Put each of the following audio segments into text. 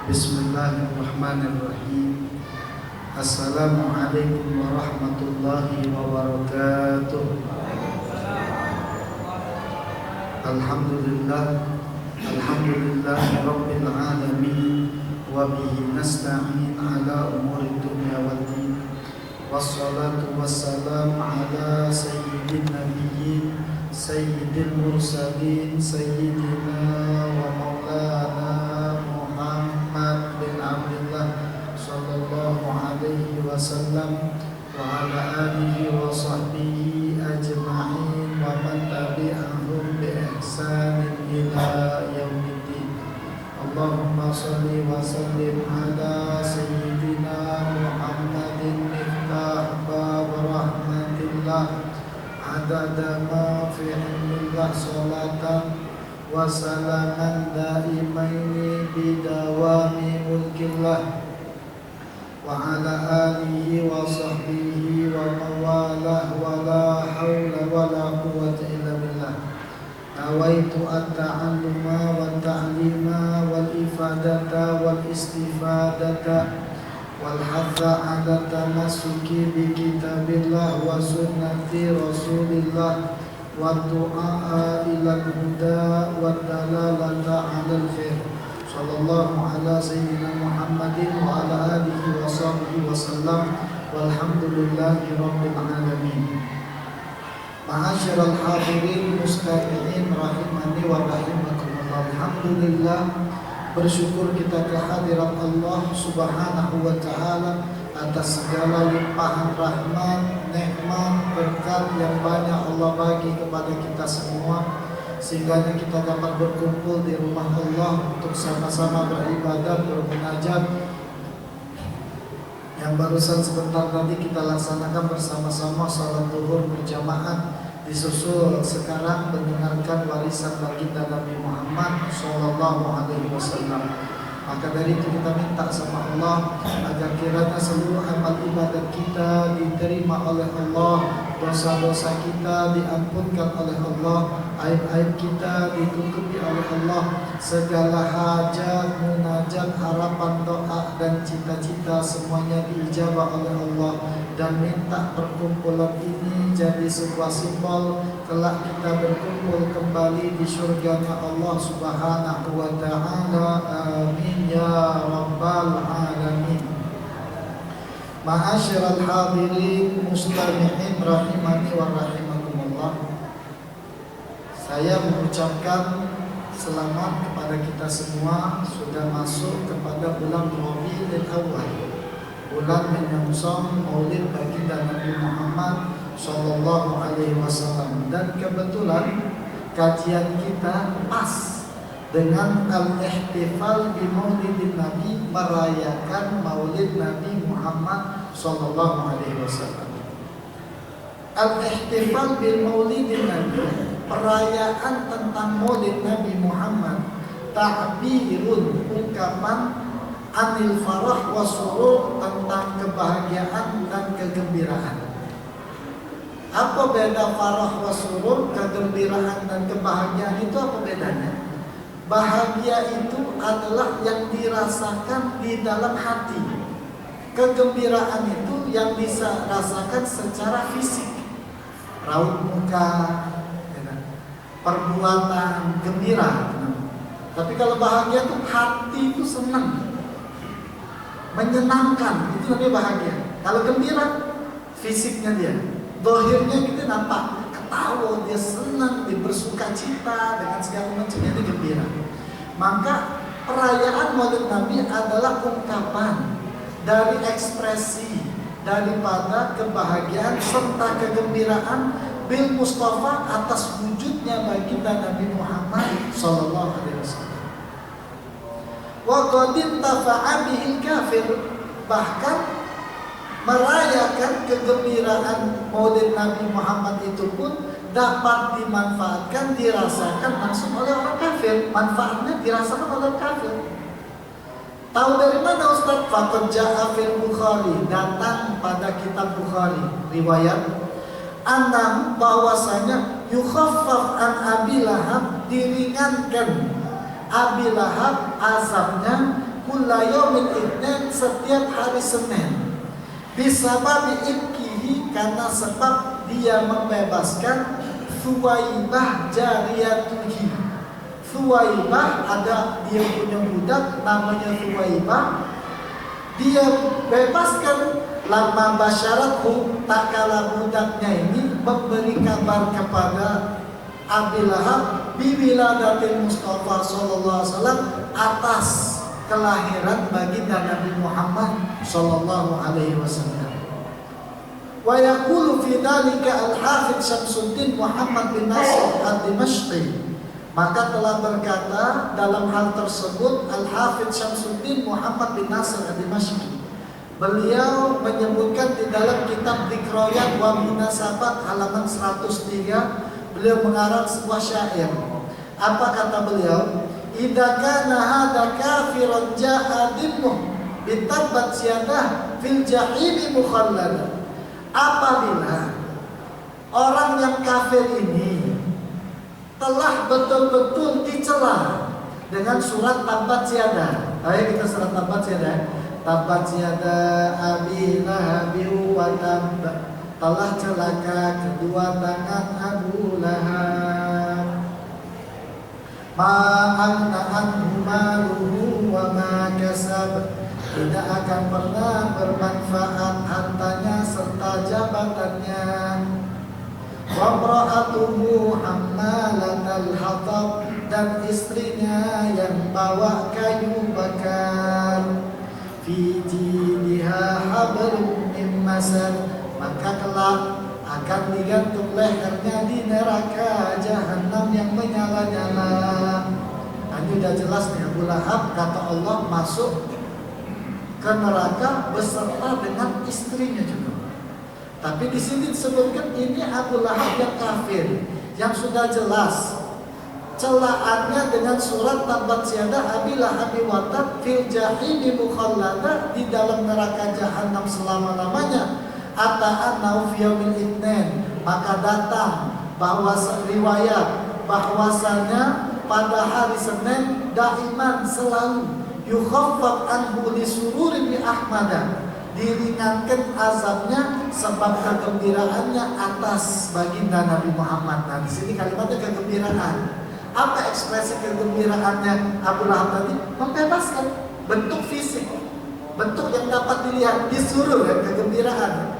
Bismillahirrahmanirrahim. Assalamualaikum warahmatullahi wabarakatuh. Alhamdulillahi rabbil alamin. Wa bihi nasta'in ala umuri dunya waddin. Wassalatu wassalamu ala sayyidin nabiyyin, sayyidil mursalin, sayyidina wa maulana Muhammad bin Abdullah sallallahu alaihi wasallam wa ala alihi wa sahbihi ajma'in wa man tabi'ahum bi ihsanin ila yaumiddin. Allahumma shalli wa sallim ala sayyidina Muhammadin miftah bab rahmatillah adada ma fi ilmillah salatan wa salaman daimaini bidawami mulkillah wa ala alihi wa sahbihi wa mawalah wa la hawla wa la quwwata illa billah. Nawaitu at-ta'alluma wa ta'lima wal ifadata wal istifadata wal hadza ala tamassuki bi kitabillah wa sunnati rasulillah wa du'a ila huda wa dalalata ala al-khair. Sallallahu ala sayyidina Muhammadin wa ala alihi wa sahbihi wa sallam walhamdulillahi rabbil alamin. Ma'asyiral hadirin mustami'in rahimani wa rahimakumullah. Alhamdulillah, bersyukur kita kehadirat Allah Subhanahu wa taala atas segala limpahan rahmat, nikmat, berkat yang banyak Allah bagi kepada kita semua, sehingga kita dapat berkumpul di rumah Allah untuk sama-sama beribadah, bermunajat. Yang barusan sebentar tadi kita laksanakan bersama-sama salat zuhur berjamaah, disusul sekarang mendengarkan warisan baginda Nabi Muhammad sallallahu alaihi wasallam. Maka dari itu kita minta sama Allah agar kiranya seluruh amal ibadat kita diterima oleh Allah, dosa-dosa kita diampunkan oleh Allah, aib-aib kita ditutupi oleh Allah, segala hajat, munajat, harapan, doa dan cita-cita semuanya diijabah oleh Allah, dan minta perkumpulan ini jadi sebuah simbol kelak kita berkumpul kembali di surganya Allah Subhanahu wa ta'ala. Amin ya rabbal alamin. Ma'asyiral hadirin mustami'in rahimani wa rahimakumullah. Saya mengucapkan selamat kepada kita semua sudah masuk kepada bulan Rabiul Awal, bulan menyongsong Maulid baginda Nabi Muhammad sallallahu alaihi wasallam, dan kebetulan kajian kita pas dengan al-ihtifal bi Maulidin Nabi, merayakan Maulid Nabi Muhammad sallallahu alaihi wasallam. Al-ihtifal bil Maulidin Nabi, perayaan tentang Maulid Nabi Muhammad, ta'birun, ungkapan anil farah wa surur, tentang kebahagiaan dan kegembiraan. Apa beda farah wa surur, kegembiraan dan kebahagiaan itu apa bedanya? Bahagia itu adalah yang dirasakan di dalam hati. Kegembiraan itu yang bisa rasakan secara fisik, raut muka, perbuatan gembira. Tapi kalau bahagia itu hati itu senang, menyenangkan, itu namanya bahagia. Kalau gembira, fisiknya dia, dohirnya kita nampak ketawa, dia senang, dia bersuka cita dengan segala macamnya, itu gembira. Maka perayaan Maulid Nabi adalah ungkapan dari ekspresi daripada kebahagiaan serta kegembiraan bil Mustafa atas wujudnya baginda Nabi Muhammad sallallahu alaihi wasallam. Wa qad intafa'a bihil kafir, bahkan merayakan kegembiraan Maulid Nabi Muhammad itu pun dapat dimanfaatkan, dirasakan langsung oleh orang kafir. Manfaatnya dirasakan oleh kafir. Tahu dari mana Ustaz? Faqad ja'a fil Bukhari, datang pada kitab Bukhari riwayat annam, bahwasanya yukhaffaf an Abi Lahab, diringankan Abi Lahab azabnya, kulla yaumin itsnin, setiap hari Senin. Bisabab ibkihi, karena sebab dia membebaskan Thuwaibah jariyatuhi. Thuwaibah, ada dia punya budak namanya Thuwaibah. Dia bebaskan lama basyarathu, tak kala budaknya ini memberi kabar kepada Abi Lahab biwiladatil Mustafa sallallahu alaihi wasallam, atas kelahiran baginda Nabi Muhammad sallallahu alaihi wasallam. Wa yaqulu fi dzalika al-Hafidz Syamsuddin Muhammad bin Nasr ad-Dimashqi. Maka telah berkata dalam hal tersebut Al-Hafidz Syamsuddin Muhammad bin Nasr ad-Dimashqi. Beliau menyebutkan di dalam kitab Dzikrayat wa Munasabat halaman 103, beliau mengarang sebuah syair. Apa kata beliau? Idza kana hadza kafiran ja'a dimmuh bitabbat siyadah fil jahimi mukhallada. Apabila orang yang kafir ini telah betul-betul dicela dengan surat Tabbat Yadah. Ayo kita surat Tabbat Yadah. Tabbat Yadah Abi Lahab wa Tabb, telah celaka kedua tangan Abu Lahab. Ma'anna anhu maluhu wa ma kasab, tidak akan pernah bermanfaat hartanya serta jabatannya. Wamra'atuhu hammalatal hatab, dan istrinya yang bawa kayu bakar. Fi jidha hablum min masad, maka kelak akan digantung lehernya di neraka jahanam yang menyala-nyala. Ini sudah jelas nih, Abu Lahab kata Allah masuk ke neraka beserta dengan istrinya juga. Tapi di sini disebutkan ini Abu Lahab yang kafir, yang sudah jelas celaannya dengan surat Tabbat Yadah Abi Lahab wa Tabb fil jahimi mukhallada, di dalam neraka jahanam selama-lamanya. Ata'annahu fi yaumil itsnin, maka datang bahwa riwayat bahwasanya pada hari Senin daiman selalu yukhaffaf anhu li sururi bi ahmada, diringankan azabnya sebab kegembiraannya atas baginda Nabi Muhammad. Nah, di sini kalimatnya kegembiraan. Apa ekspresi kegembiraannya Abu Lahab tadi? Membebaskan, bentuk fisik, bentuk yang dapat dilihat, disuruh ya, kegembiraan.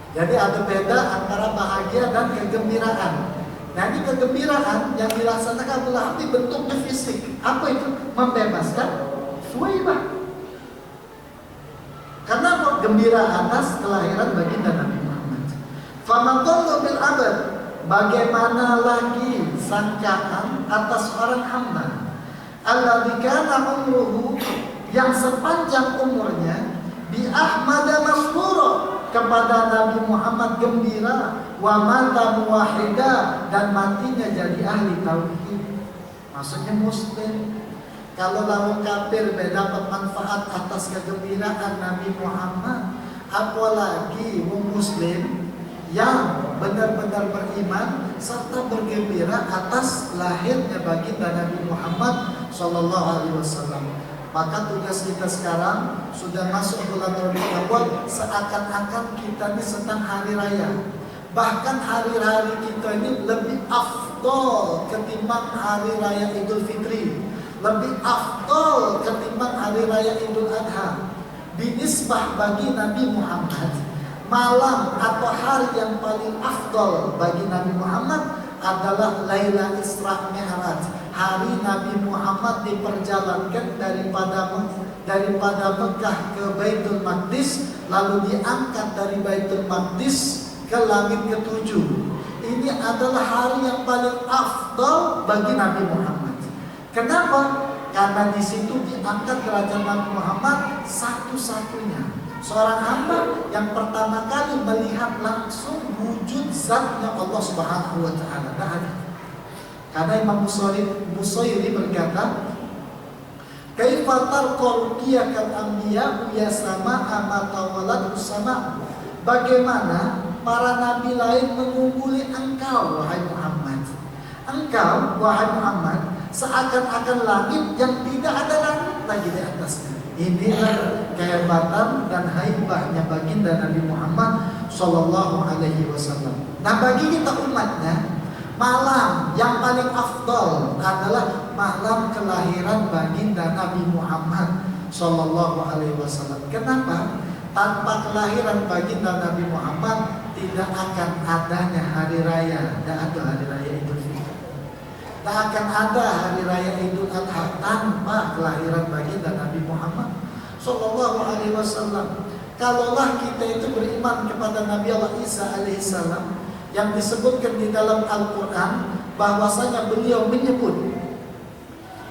Jadi ada beda antara bahagia dan kegembiraan. Nah, ini kegembiraan yang dilaksanakan Abu Lahab di bentuknya fisik. Apa itu? Membebaskan Thuwaibah. Karena gembira atas kelahiran baginda Nabi Muhammad. Famadallu bil abad, bagaimana lagi sangkaan atas orang hamba alladzi kana umruhu, yang sepanjang umurnya bi ahmada masrura, kepada Nabi Muhammad gembira, wa mata muwahhida, dan matinya jadi ahli tauhid. Maksudnya muslim. Kalau lawan kafir dapat manfaat atas kegembiraan Nabi Muhammad, apalagi muslim yang benar-benar beriman serta bergembira atas lahirnya baginda Nabi Muhammad sallallahu alaihi wasallam. Maka tugas kita sekarang sudah masuk bulan Rabiul Awal, seakan-akan kita ini sedang hari raya. Bahkan hari-hari kita ini lebih afdol ketimbang hari raya Idul Fitri, lebih afdol ketimbang hari raya Idul Adha. Binisbah bagi Nabi Muhammad, malam atau hari yang paling afdol bagi Nabi Muhammad adalah Laila Isra Mi'raj. Hari Nabi Muhammad diperjalankan daripada Mekah ke Baitul Maqdis, lalu diangkat dari Baitul Maqdis ke langit ketujuh. Ini adalah hari yang paling afdal bagi Nabi Muhammad. Kenapa? Karena di situ diangkat derajat Nabi Muhammad satu-satunya seorang hamba yang pertama kali melihat langsung wujud zatnya Allah Subhanahu wa taala. Karena Imam Busayri berkata, "Kaifa tarqiyya kal anbiya ya sama amata walad sama?" Bagaimana para nabi lain mengungguli engkau wahai Muhammad? Engkau wahai Muhammad seakan-akan langit yang tidak ada langit. lagi di atasnya. Inilah kehebatan dan haibahnya baginda Nabi Muhammad Sallallahu Alaihi Wasallam. Nah, bagi kita umatnya, malam yang paling afdal adalah malam kelahiran baginda Nabi Muhammad Sallallahu Alaihi Wasallam. Kenapa? Tanpa kelahiran baginda Nabi Muhammad tidak akan adanya hari raya. Tidak ada hari raya Idul Fitri. Tak akan ada hari raya Idul Adha tanpa kelahiran baginda Nabi Muhammad Sallallahu Alaihi Wasallam. Kalaulah kita itu beriman kepada Nabi Allah Isa alaihissalam yang disebutkan di dalam Al-Quran, bahwasanya beliau menyebut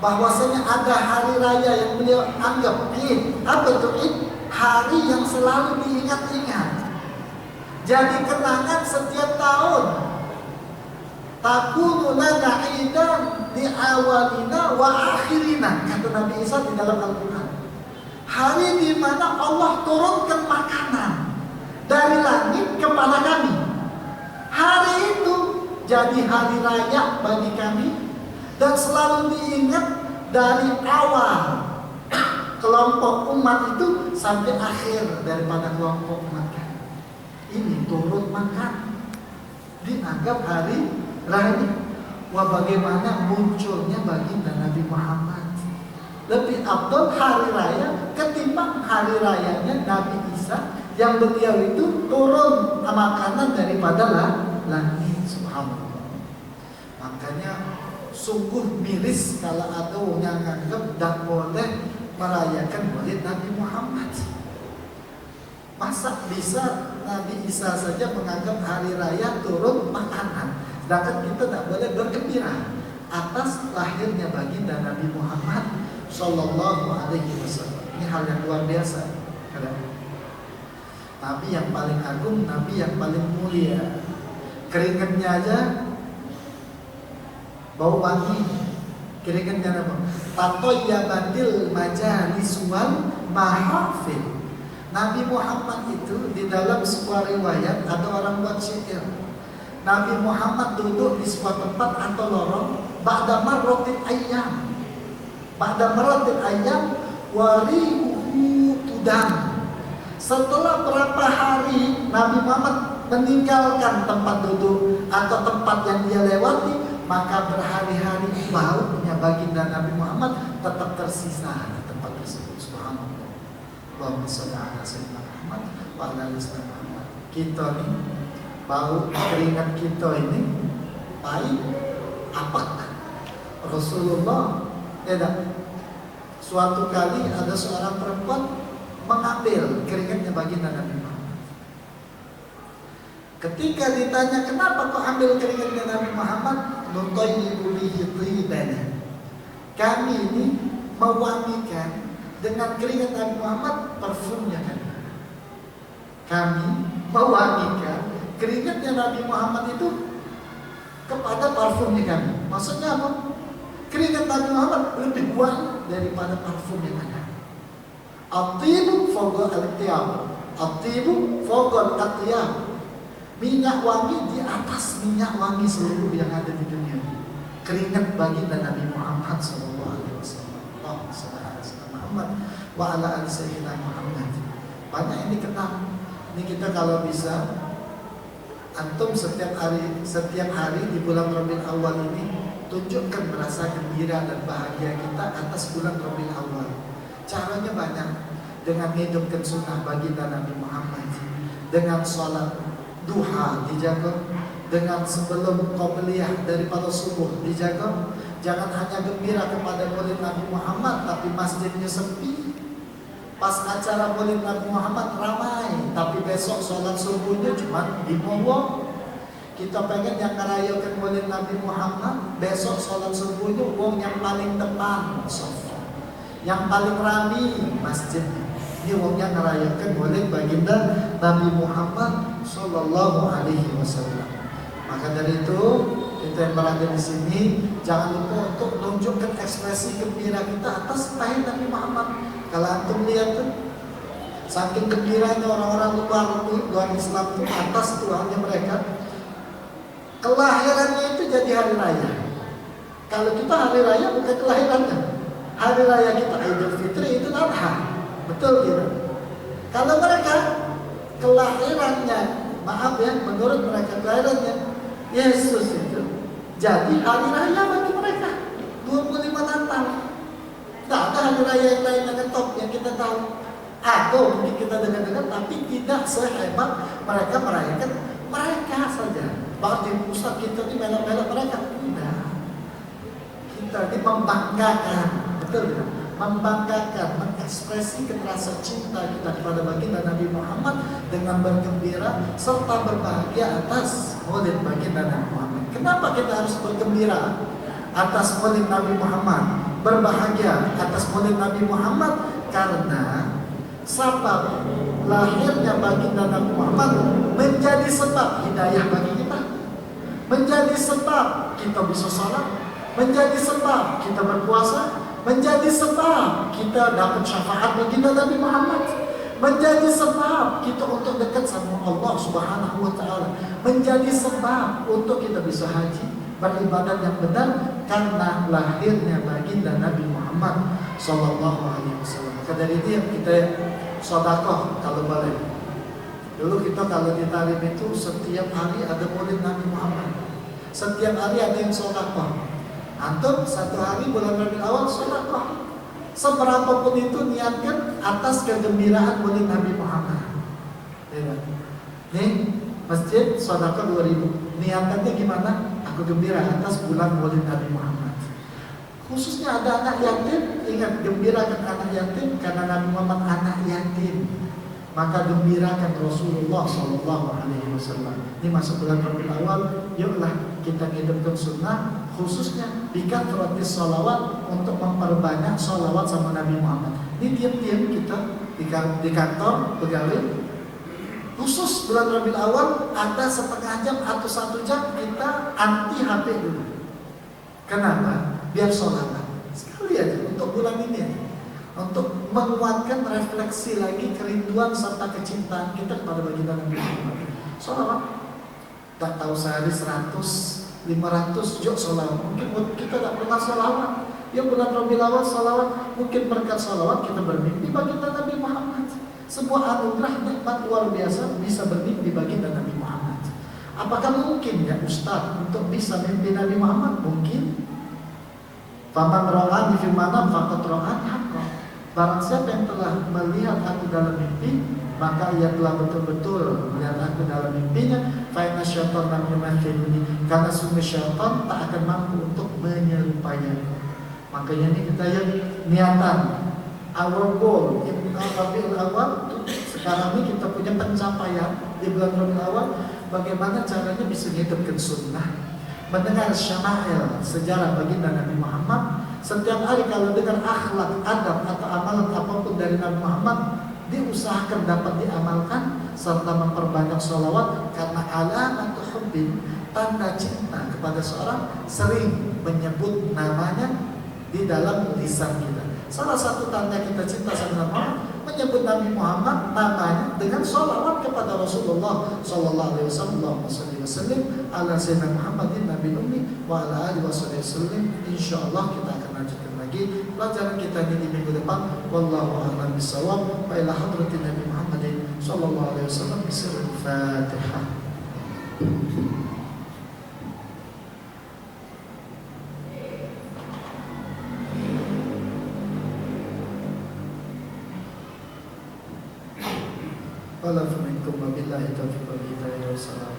bahwasanya ada hari raya yang beliau anggap Id. Apa itu Id? Hari yang selalu diingat-ingat, jadi kenangan setiap tahun. Takunu lana idan di awalina wa akhirina, kata Nabi Isa di dalam Al-Quran. Hari di mana Allah turunkan makanan dari langit kepada kami. Hari itu jadi hari raya bagi kami dan selalu diingat dari awal kelompok umat itu sampai akhir daripada kelompok umat kami. Ini turun makan dianggap hari raya. Wah, bagaimana munculnya baginda Nabi Muhammad. Lebih abdul hari raya ketimbang hari rayanya Nabi Isa yang beliau itu turun makanan daripada langit. Subhanallah. Makanya sungguh miris kalau ada yang menganggap tidak boleh merayakan maulid Nabi Muhammad. Masa bisa Nabi Isa saja menganggap hari raya turun makanan, sedangkan kita tidak boleh bergembira atas lahirnya baginda Nabi Muhammad Sallallahu Alaihi Wasallam. Ini hal yang luar biasa. Nabi yang paling agung, Nabi yang paling mulia. Keringatnya aja bau wangi. Keringatnya apa? Tatoyyabatil majalis wal mahafil. Nabi Muhammad itu di dalam sebuah riwayat ada orang buat syair. Nabi Muhammad duduk di sebuah tempat atau lorong, ba'da marratil ayyam. Ba'da marratil ayyam warihu tudam. Setelah berapa hari Nabi Muhammad meninggalkan tempat duduk atau tempat yang dia lewati, maka berhari-hari baunya baginda Nabi Muhammad tetap tersisa di tempat tersebut. Subhanallah. Allahumma sholli ala sayyidina Muhammad wa ala ali sayyidina Muhammad. Kita nih, bau keringat kita ini pahit, apek. Rasulullah tidak. Suatu kali ada seorang perempuan mengambil keringatnya baginda Nabi Muhammad. Ketika ditanya kenapa kau ambil keringatnya Nabi Muhammad, nutayyibu bihi thibana. Kami ini mewangikan dengan keringat Nabi Muhammad parfumnya kan. Kami mewangikan keringatnya Nabi Muhammad itu kepada parfumnya kami. Maksudnya apa? Keringat Nabi Muhammad lebih wangi daripada parfum yang ada. At-tibu fawqa al-tiyab. At-tibu fawqa al-tiyab. Minyak wangi di atas minyak wangi seluruh yang ada di dunia. Keringat baginda Nabi Muhammad sallallahu alaihi wasallam. Allahumma shalli ala sayyidina Muhammad wa ala ali sayyidina Muhammad. Banyak ini kenal. Ini kita kalau bisa antum setiap hari di bulan Rabiul Awal ini tunjukkan rasa gembira dan bahagia kita atas bulan Rabiul Awal. Caranya banyak, dengan hidupkan sunnah baginda Nabi Muhammad, dengan sholat duha dijaga, dengan sebelum qobliyah daripada subuh dijaga. Jangan hanya gembira kepada maulid Nabi Muhammad tapi masjidnya sepi. Pas acara maulid Nabi Muhammad ramai, tapi besok sholat subuhnya cuma di bawah. Kita pengen yang ngerayakan maulid Nabi Muhammad, besok sholat subuhnya uang yang paling depan sofa, yang paling rami masjid. Ini uangnya ngerayakan maulid baginda Nabi Muhammad Sallallahu Alaihi Wasallam. Maka dari itu kita yang berada di sini jangan lupa untuk menunjukkan ekspresi gembira kita atas lahir Nabi Muhammad. Kalau antum lihat tuh, saking gembiranya orang-orang luar Islam itu atas Tuhannya mereka, kelahirannya itu jadi hari raya. Kalau kita hari raya bukan kelahirannya. Hari raya kita Idul Fitri, Idul Adha. Betul tidak? Kalau mereka kelahirannya, maaf ya, menurut mereka kelahirannya Yesus itu jadi hari raya bagi mereka 25 Natal. Tidak ada hari raya yang lain yang top yang kita tahu. Atau mungkin kita dengar-dengar, tapi tidak sehebat mereka merayakan mereka saja. Bahkan di pusat kita ini mela-mela mereka. Tidak. Kita ini membanggakan, betul tidak? Membanggakan, mengekspresi rasa cinta kita kepada baginda Nabi Muhammad dengan bergembira serta berbahagia atas maulid baginda Nabi Muhammad. Kenapa kita harus bergembira atas maulid Nabi Muhammad, berbahagia atas maulid Nabi Muhammad? Karena sebab lahirnya baginda Nabi Muhammad menjadi sebab hidayah bagi kita, menjadi sebab kita bisa salat, menjadi sebab kita berpuasa, menjadi sebab kita dapat syafaat baginda Nabi Muhammad, menjadi sebab kita untuk dekat sama Allah Subhanahu wa taala, menjadi sebab untuk kita bisa haji, beribadat yang benar karena lahirnya baginda Nabi Muhammad sallallahu alaihi wasallam. Maka dari itu kita sedekah kalau boleh. Dulu kita kalau di Tarim itu setiap hari ada maulid Nabi Muhammad. Setiap hari ada yang sedekah. Antum satu hari bulan Rabiul Awal sedekah. Seberapapun itu niatkan atas kegembiraan maulid Nabi Muhammad. Nih, masjid sedekah 2000. Niatannya gimana? Aku gembira atas bulan maulid Nabi Muhammad. Khususnya ada anak yatim, ingat gembirakan anak yatim karena Nabi Muhammad anak yatim. Maka gembirakan Rasulullah Sallallahu Alaihi Wasallam. Ini masuk bulan Rabiul Awal, yuklah kita hidupkan sunnah, khususnya bikin rotis sholawat untuk memperbanyak sholawat sama Nabi Muhammad. Ini diam-diam kita di kantor pegawai, khusus bulan Rabiul Awal ada setengah jam atau 1 jam kita anti HP dulu. Kenapa? Biar sholawat sekali aja untuk bulan ini. Untuk menguatkan refleksi lagi kerinduan serta kecintaan kita kepada baginda Nabi Muhammad. Sholawat, tak tahu sehari 100, 500 jok sholawat. Mungkin kita tak pernah sholawat. Ya bulan Rabiul Awal sholawat. Mungkin berkat sholawat kita bermimpi baginda Nabi Muhammad. Sebuah anugerah nikmat luar biasa bisa bermimpi baginda Nabi Muhammad. Apakah mungkin ya Ustaz untuk bisa mimpi Nabi Muhammad? Mungkin. Faman ra'ani fi manam faqad ra'ani haqqan. Barang siapa yang telah melihat aku dalam mimpi, maka ia telah betul-betul melihat aku dalam mimpinya. Fa inna syaitan lam yumathilni, karena sungguh syaitan tak akan mampu untuk menyerupai aku. Makanya ini kita yang niatan, our goal in Rabiul Awal. Sekarang ini kita punya pencapaian di bulan Rabiul Awal, bagaimana caranya bisa menghidupkan sunnah, mendengar syama'il sejarah baginda Nabi Muhammad. Setiap hari kalau dengar akhlak, adab atau amalan apapun dari Nabi Muhammad, diusahakan dapat diamalkan serta memperbanyak sholawat. Karena alamat hubbin, tanda cinta kepada seorang, sering menyebut namanya di dalam lisan kita. Salah satu tanda kita cinta sama Nabi Muhammad, menyebut Nabi Muhammad namanya dengan sholawat kepada Rasulullah Sallallahu Alaihi Wasallam. Allahumma salli wa sallim ala sayyidina Muhammadin Nabi Ummi wa ala alihi wasallam. Insyaallah kita akan lanjutkan lagi pelajaran kita ini di minggu depan. Wallahu a'lam bishawab. Wa ila hadratin Nabi Muhammadin Sallallahu Alaihi Wasallam. Bismillahil Fatihah. Wala minkum wa billahi taufiq wal hidayah. Wassalamu